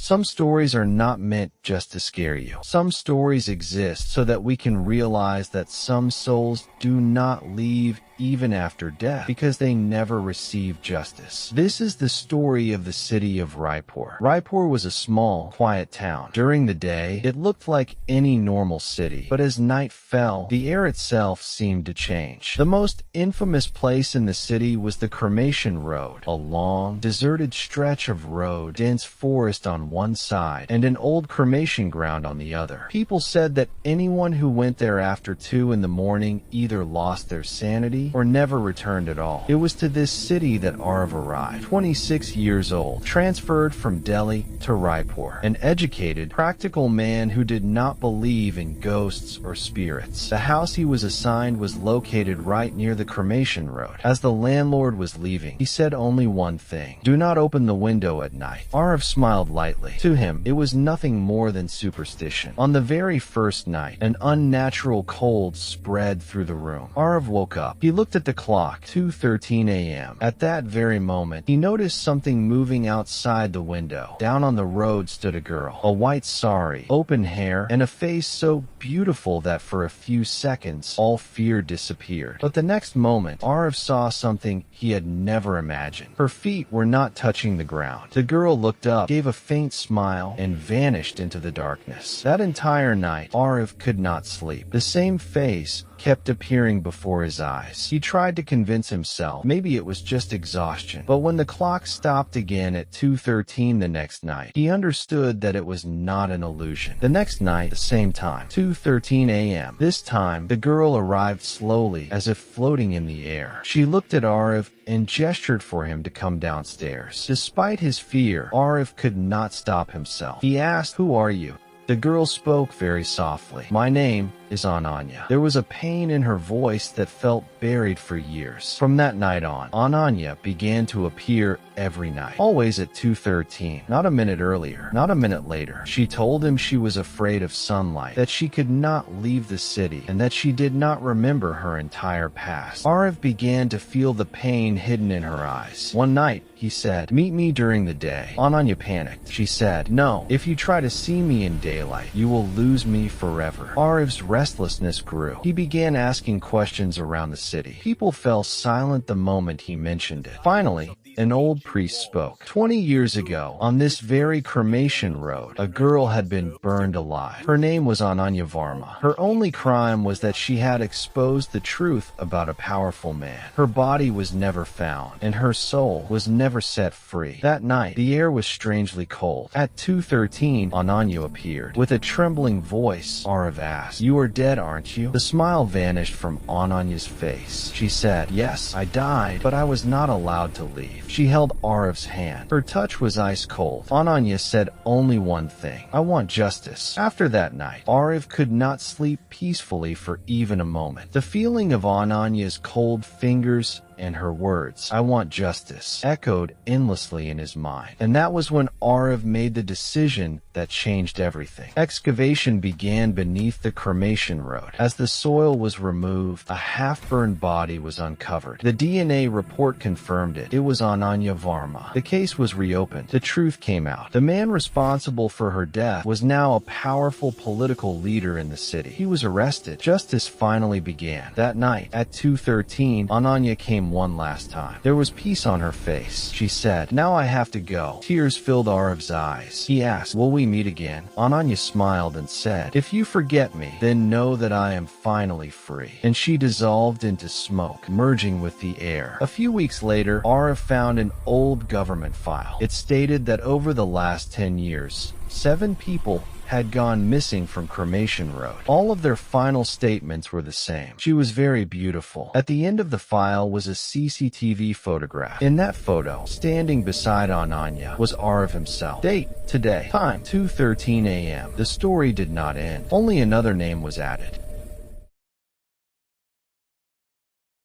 Some stories are not meant just to scare you. Some stories exist so that we can realize that some souls do not leave even after death because they never received justice. This is the story of the city of Raipur. Raipur was a small, quiet town. During the day, it looked like any normal city, but as night fell, the air itself seemed to change. The most infamous place in the city was the Cremation Road, a long, deserted stretch of road, dense forest on one side, and an old cremation ground on the other. People said that anyone who went there after 2 in the morning either lost their sanity or never returned at all. It was to this city that Arav arrived, 26 years old, transferred from Delhi to Raipur, an educated, practical man who did not believe in ghosts or spirits. The house he was assigned was located right near the cremation road. As the landlord was leaving, he said only one thing: "Do not open the window at night." Arav smiled lightly. To him, it was nothing more than superstition. On the very first night, an unnatural cold spread through the room. Arav woke up. He looked at the clock, 2:13 a.m. At that very moment, he noticed something moving outside the window. Down on the road stood a girl, a white sari, open hair, and a face so beautiful that for a few seconds, all fear disappeared. But the next moment, Arav saw something he had never imagined. Her feet were not touching the ground. The girl looked up, gave a faint smile, and vanished into the darkness. That entire night, Arav could not sleep. The same face kept appearing before his eyes. He tried to convince himself maybe it was just exhaustion, but when the clock stopped again at 2:13 the next night, he understood that it was not an illusion. The next night, the same time, 2:13 a.m. This time, the girl arrived slowly, as if floating in the air. She looked at Arav and gestured for him to come downstairs. Despite his fear, Arav could not stop himself. He asked, "Who are you?" The girl spoke very softly. "My name is Ananya." There was a pain in her voice that felt buried for years. From that night on, Ananya began to appear every night, always at 2:13, not a minute earlier, not a minute later. She told him she was afraid of sunlight, that she could not leave the city, and that she did not remember her entire past. Arav began to feel the pain hidden in her eyes. One night, he said, "Meet me during the day." Ananya panicked. She said, "No, if you try to see me in daylight, you will lose me forever." Arav's restlessness grew. He began asking questions around the city. People fell silent the moment he mentioned it. Finally, an old priest spoke. 20 years ago, on this very cremation road, a girl had been burned alive. Her name was Ananya Varma. Her only crime was that she had exposed the truth about a powerful man. Her body was never found, and her soul was never set free. That night, the air was strangely cold. At 2:13, Ananya appeared. With a trembling voice, Arav asked, "You are dead, aren't you?" The smile vanished from Ananya's face. She said, "Yes, I died, but I was not allowed to leave." She held Arav's hand. Her touch was ice cold. Ananya said only one thing: "I want justice." After that night, Arav could not sleep peacefully for even a moment. The feeling of Ananya's cold fingers and her words, "I want justice," echoed endlessly in his mind. And that was when Arav made the decision that changed everything. Excavation began beneath the cremation road. As the soil was removed, a half-burned body was uncovered. The DNA report confirmed it. It was Ananya Varma. The case was reopened. The truth came out. The man responsible for her death was now a powerful political leader in the city. He was arrested. Justice finally began. That night, at 2:13, Ananya came one last time. There was peace on her face. She said, "Now I have to go." Tears filled Arav's eyes. He asked, "Will we meet again?" Ananya smiled and said, "If you forget me, then know that I am finally free." And she dissolved into smoke, merging with the air. A few weeks later, Arav found an old government file. It stated that over the last 10 years, 7 people had gone missing from Cremation Road. All of their final statements were the same. She was very beautiful. At the end of the file was a CCTV photograph. In that photo, standing beside Ananya, was Arav himself. Date: today. Time: 2:13 a.m. The story did not end. Only another name was added.